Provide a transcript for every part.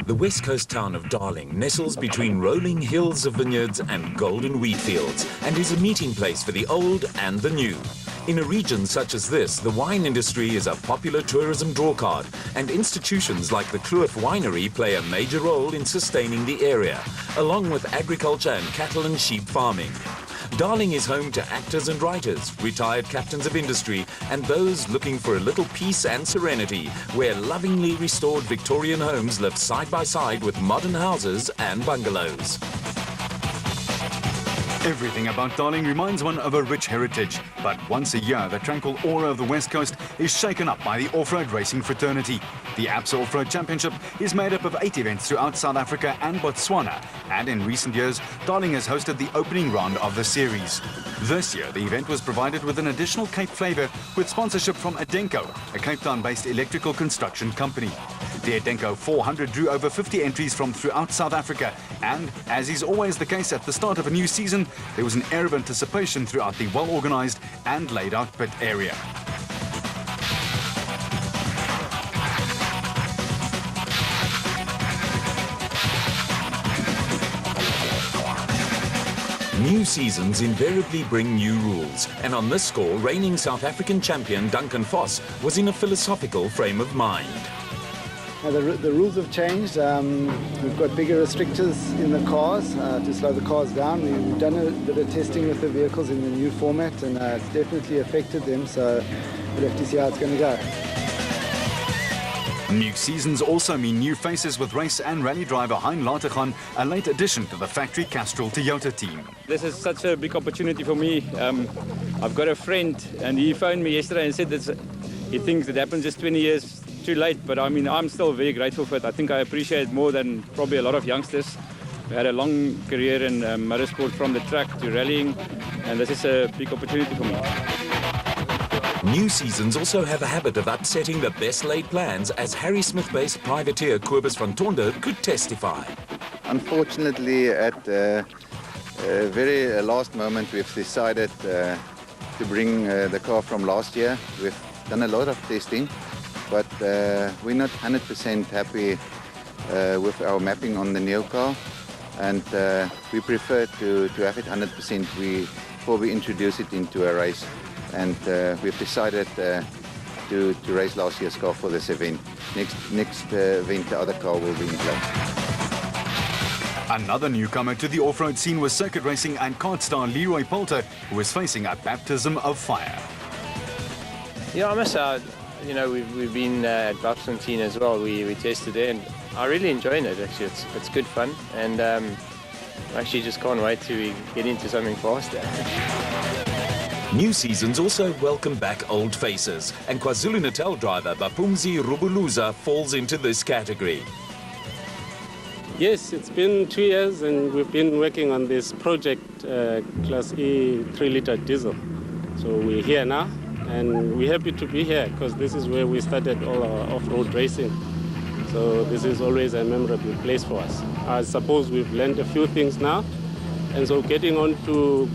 The west coast town of Darling nestles between rolling hills of vineyards and golden wheat fields and is a meeting place for the old and the new. In a region such as this, the wine industry is a popular tourism drawcard, and institutions like the Kloof Winery play a major role in sustaining the area, along with agriculture and cattle and sheep farming. Darling is home to actors and writers, retired captains of industry, and those looking for a little peace and serenity, where lovingly restored Victorian homes live side by side with modern houses and bungalows. Everything about Darling reminds one of a rich heritage, but once a year the tranquil aura of the West Coast is shaken up by the off-road racing fraternity. The ABSA Off-Road Championship is made up of 8 events throughout South Africa and Botswana, and in recent years Darling has hosted the opening round of the series. This year the event was provided with an additional Cape flavour with sponsorship from Adenco, a Cape Town-based electrical construction company. The Adenco 400 drew over 50 entries from throughout South Africa, and, as is always the case at the start of a new season, there was an air of anticipation throughout the well-organised and laid-out pit area. New seasons invariably bring new rules, and on this score, reigning South African champion Duncan Vos was in a philosophical frame of mind. The rules have changed. We've got bigger restrictors in the cars to slow the cars down. We've done a bit of testing with the vehicles in the new format, and it's definitely affected them, so we'll have to see how it's going to go. New seasons also mean new faces, with race and rally driver Hein Lateghan a late addition to the factory Castrol Toyota team. This is such a big opportunity for me. I've got a friend, and he phoned me yesterday and said that he thinks it happened just 20 years too late, but I mean, I'm still very grateful for it. I think I appreciate it more than probably a lot of youngsters. We had a long career in motorsport, from the track to rallying, and this is a big opportunity for me. New seasons also have a habit of upsetting the best-laid plans, as Harry Smith-based privateer Kobus van Tonder could testify. Unfortunately, at the very last moment, we've decided to bring the car from last year. We've done a lot of testing, but we're not 100% happy with our mapping on the new car, and we prefer to have it 100% before we introduce it into a race. And we've decided to race last year's car for this event. Next event, the other car will be in place. Another newcomer to the off-road scene was circuit racing and kart star Leroy Poulter, who was facing a baptism of fire. Yeah, I must say, you know, we've been at Bloemfontein as well. We tested there, and I really enjoyed it. Actually, it's good fun, and I actually just can't wait to get into something faster. New seasons also welcome back old faces, and KwaZulu-Natal driver Bapumzi Rubuluza falls into this category. Yes, it's been 2 years, and we've been working on this project, Class E 3-litre diesel. So we're here now, and we're happy to be here because this is where we started all our off-road racing. So this is always a memorable place for us. I suppose we've learned a few things now, and so getting on to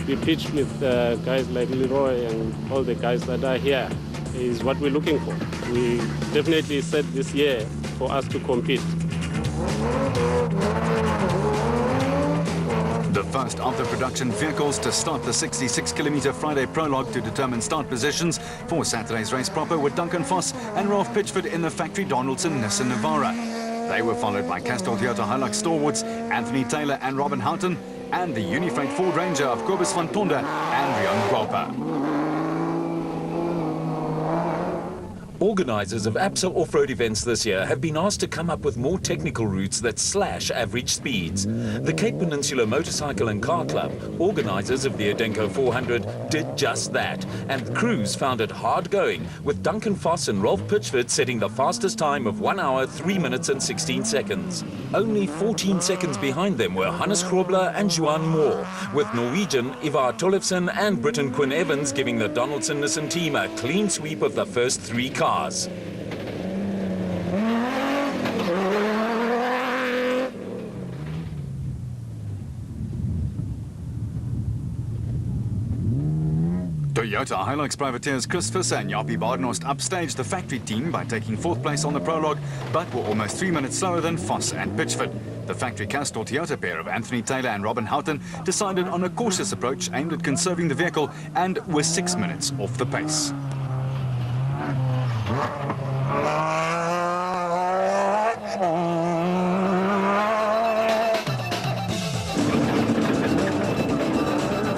be pitched with guys like Leroy and all the guys that are here is what we're looking for. We definitely set this year for us to compete. The first of the production vehicles to start the 66-kilometre Friday prologue to determine start positions for Saturday's race proper were Duncan Vos and Ralph Pitchford in the factory Donaldson Nissan Navara. They were followed by Castrol Toyota Hilux stalwarts Anthony Taylor and Robin Houghton, and the Unifreight Ford Ranger of Kobus van Tonder and Rian Guapa. Organisers of ABSA off-road events this year have been asked to come up with more technical routes that slash average speeds. The Cape Peninsula Motorcycle and Car Club, organisers of the Adenco 400, did just that, and crews found it hard going, with Duncan Vos and Rolf Pitchford setting the fastest time of 1 hour, 3 minutes and 16 seconds. Only 14 seconds behind them were Hannes Grobler and Johan Moore, with Norwegian Ivar Tollefsen and Britain Quinn Evans giving the Donaldson Nissan team a clean sweep of the first 3 cars. Toyota Hilux privateers Chris Visser and Jaapie Badenhorst upstaged the factory team by taking 4th place on the prologue, but were almost 3 minutes slower than Foss and Pitchford. The factory Castor Toyota pair of Anthony Taylor and Robin Houghton decided on a cautious approach aimed at conserving the vehicle and were 6 minutes off the pace.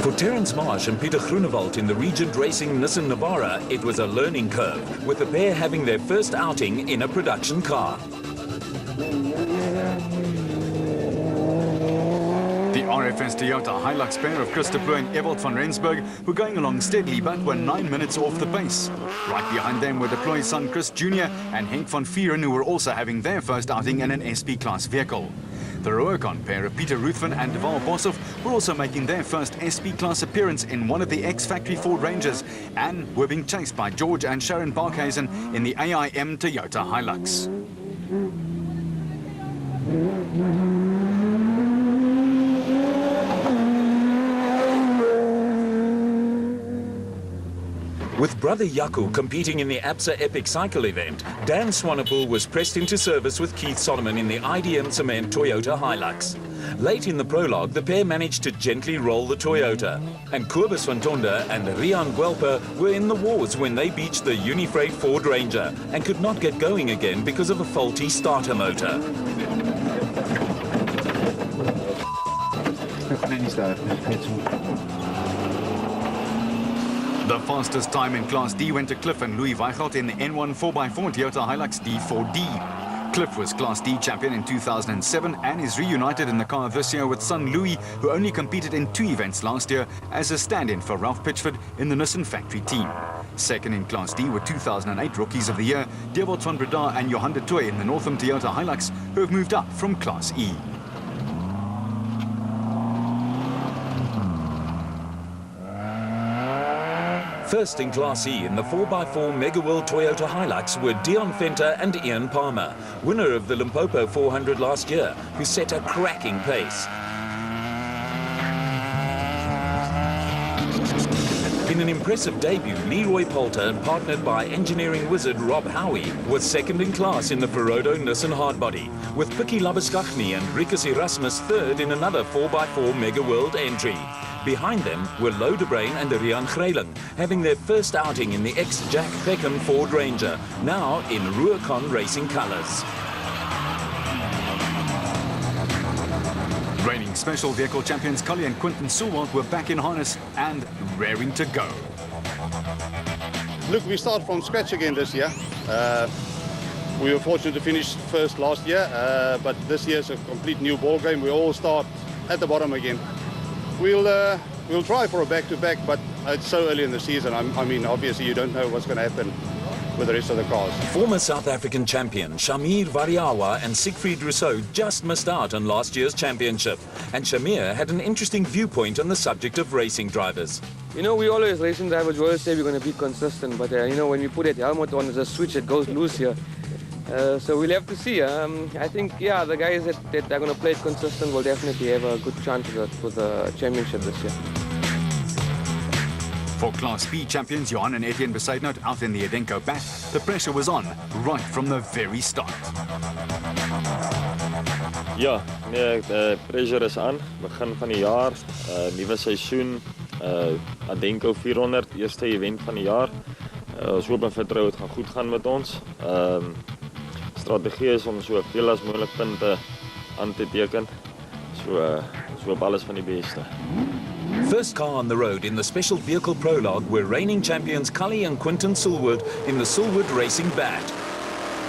For Terence Marsh and Peter Groenewald in the Regent Racing Nissan Navara, it was a learning curve, with the pair having their first outing in a production car. The RFS Toyota Hilux pair of Christopher and Ewald van Rensburg were going along steadily but were 9 minutes off the pace. Right behind them were Deploy's son Chris Jr. and Henk van Vieren, who were also having their first outing in an SP class vehicle. The Roercon pair of Peter Ruthven and Deval Boshoff were also making their first SP class appearance in one of the ex-factory Ford Rangers and were being chased by George and Sharon Barkhuizen in the AIM Toyota Hilux. With brother Jaco competing in the ABSA Epic Cycle event, Dan Swanepoel was pressed into service with Keith Solomon in the IDM Cement Toyota Hilux. Late in the prologue, the pair managed to gently roll the Toyota, and Kobus van Tonder and Rian Guelper were in the wars when they beached the Unifreight Ford Ranger and could not get going again because of a faulty starter motor. The fastest time in Class D went to Cliff and Louis Weichelt in the N1 4x4 Toyota Hilux D4D. Cliff was Class D champion in 2007 and is reunited in the car this year with son Louis, who only competed in 2 events last year as a stand-in for Ralph Pitchford in the Nissan factory team. Second in Class D were 2008 Rookies of the Year, Dewald van Breda and Johan de Tooy in the Northam Toyota Hilux, who have moved up from Class E. First in Class E in the 4x4 Mega World Toyota Hilux were Dion Fenter and Ian Palmer, winner of the Limpopo 400 last year, who set a cracking pace. In an impressive debut, Leroy Poulter, partnered by engineering wizard Rob Howie, was second in class in the Ferodo Nissan Hardbody, with Pikkie Labuskaghni and Rikus Erasmus third in another 4x4 Mega World entry. Behind them were Louw de Bruin and Rian Greyling, having their first outing in the ex-Jack Peckham Ford Ranger, now in Roercon racing colours. Reigning special vehicle champions Cully and Quinton Sulwald were back in harness and raring to go. Look, we start from scratch again this year. We were fortunate to finish first last year, but this year's a complete new ball game. We all start at the bottom again. We'll try for a back-to-back, but it's so early in the season. I mean, obviously you don't know what's going to happen with the rest of the cars. Former South African champion Shamir Variawa and Siegfried Rousseau just missed out on last year's championship, and Shamir had an interesting viewpoint on the subject of racing drivers. You know, we always racing drivers, we always say we're going to be consistent, but you know, when we put that helmet on, there's a switch that goes loose here. So we'll have to see. I think, yeah, the guys that are going to play it consistent will definitely have a good chance for the championship this year. For Class B champions Johan and Etienne Besaidnout out in the Adenco Bat, the pressure was on right from the very start. Ja, nee, pressure is aan. Begin van die jaar, nuwe seisoen, Adenco 400, eerste event van die jaar. Ons hoop en vertrou het gaan goed gaan met ons. Strategie is om so veel as moontlik punte aan te teken. So hoop alles van die beste. First car on the road in the special vehicle prologue were reigning champions Cully and Quinton Sulwood in the Sulwood Racing Bat.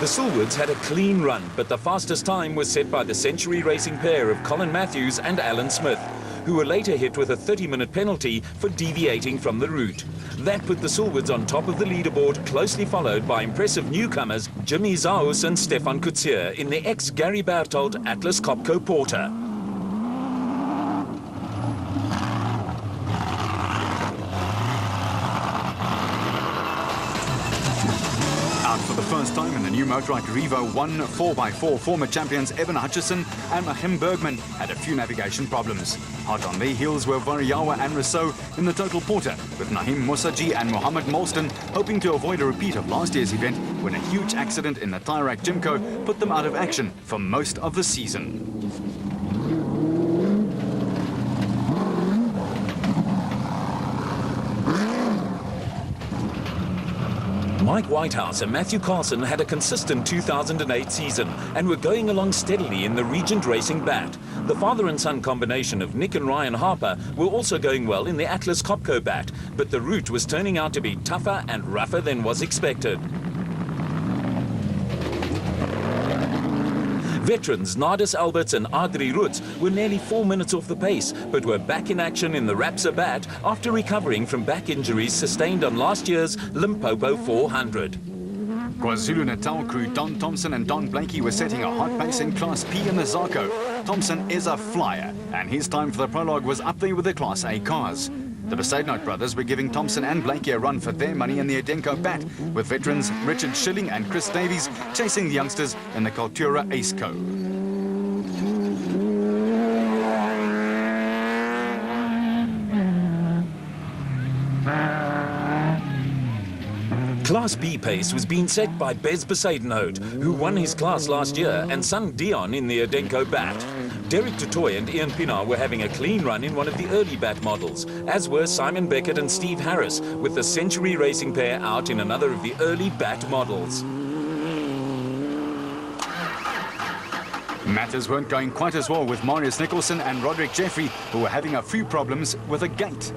The Sulwoods had a clean run, but the fastest time was set by the Century Racing pair of Colin Matthews and Alan Smith, who were later hit with a 30-minute penalty for deviating from the route. That put the Sulwoods on top of the leaderboard, closely followed by impressive newcomers Jimmy Zaus and Stefan Coetzee in the ex-Gary Berthold Atlas Copco Porter. Out for the first time in the new Motorrad Revo 1 4x4, former champions Evan Hutchison and Achim Bergman had a few navigation problems. Hot on their heels were Variawa and Rousseau in the total porter, with Naheem Musaji and Mohammed Molston hoping to avoid a repeat of last year's event when a huge accident in the tyre rack Gymco put them out of action for most of the season. Mike Whitehouse and Matthew Carson had a consistent 2008 season and were going along steadily in the Regent Racing bat. The father and son combination of Nick and Ryan Harper were also going well in the Atlas Copco bat, but the route was turning out to be tougher and rougher than was expected. Veterans Nardis Alberts and Adri Roots were nearly 4 minutes off the pace, but were back in action in the Rapsa bat after recovering from back injuries sustained on last year's Limpopo 400. KwaZulu-Natal crew Don Thompson and Don Blakey were setting a hot pace in Class P in the Zarko. Thompson is a flyer, and his time for the prologue was up there with the Class A cars. The Besaidnout brothers were giving Thompson and Blakey a run for their money in the Adenco bat, with veterans Richard Schilling and Chris Davies chasing the youngsters in the Cultura Ace Co. Class B pace was being set by Bez Besaidnout, who won his class last year, and son Dion in the Adenco bat. Derek Dutoy and Ian Pinar were having a clean run in one of the early bat models, as were Simon Beckett and Steve Harris, with the Century Racing pair out in another of the early bat models. Matters weren't going quite as well with Marius Nicholson and Roderick Jeffrey, who were having a few problems with a gate.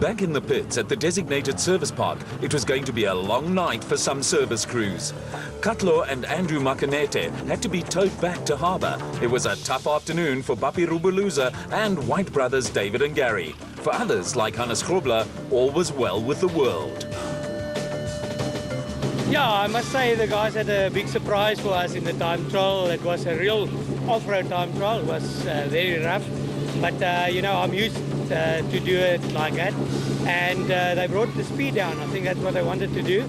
Back in the pits at the designated service park, it was going to be a long night for some service crews. Cutler and Andrew Makanete had to be towed back to harbour. It was a tough afternoon for Bapi Rubuluza and White brothers David and Gary. For others, like Hannes Grobler, all was well with the world. Yeah, I must say the guys had a big surprise for us in the time trial. It was a real off-road time trial. It was very rough. But, you know, I'm used to do it like that. And they brought the speed down. I think that's what they wanted to do.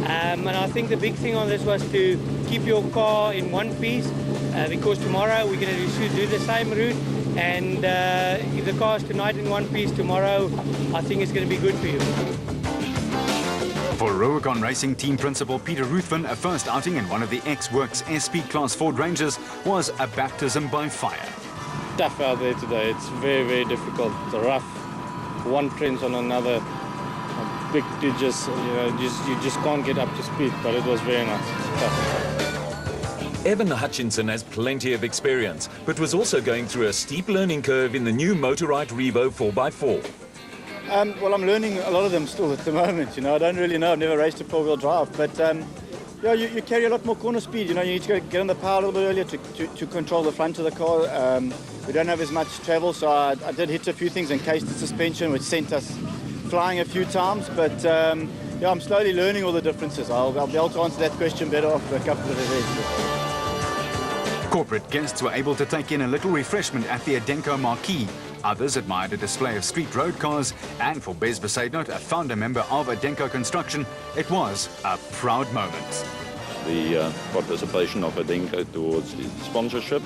And I think the big thing on this was to keep your car in one piece, because tomorrow we're going to do the same route. And if the car's tonight in one piece, tomorrow I think it's going to be good for you. For Rubicon Racing team principal Peter Ruthven, a first outing in one of the X-Works SP Class Ford Rangers was a baptism by fire. Tough out there today. It's very, very difficult. It's rough. One trench on another. Big ditches. You just can't get up to speed. But it was very nice. It's tough. Evan Hutchinson has plenty of experience, but was also going through a steep learning curve in the new Motorrad Revo 4x4. Well, I'm learning a lot of them still at the moment. I don't really know. I've never raced a four-wheel drive, but yeah, you carry a lot more corner speed. You need to get on the power a little bit earlier to control the front of the car. We don't have as much travel, so I did hit a few things and cased the suspension, which sent us flying a few times. But yeah, I'm slowly learning all the differences. I'll be able to answer that question better after a couple of events. Corporate guests were able to take in a little refreshment at the Adenco marquee. Others admired a display of street road cars, and for Bez Besaidnout, a founder member of Adenco Construction, it was a proud moment. The participation of Adenco towards the sponsorship.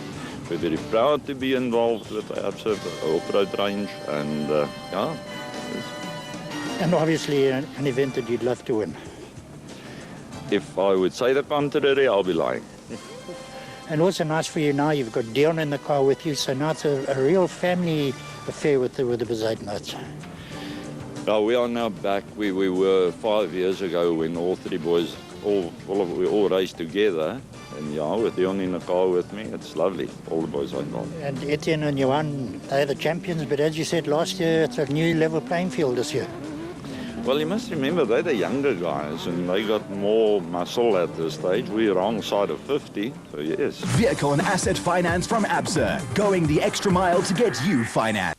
We're very proud to be involved with the ABSA off-road range, and yeah. And obviously an event that you'd love to win. If I would say the contrary, I'll be lying. And also nice for you now, you've got Dion in the car with you, so now it's a real family affair with the Besaidnouts. Well, we are now back where we were 5 years ago when all three boys, we all raced together. And yeah, with Dion in the car with me, it's lovely. All the boys are involved. And Etienne and Johan, they're the champions, but as you said last year, it's a new level playing field this year. Well, you must remember, they're the younger guys, and they got more muscle at this stage. We're wrong side of 50, so yes. Vehicle and asset finance from ABSA, going the extra mile to get you financed.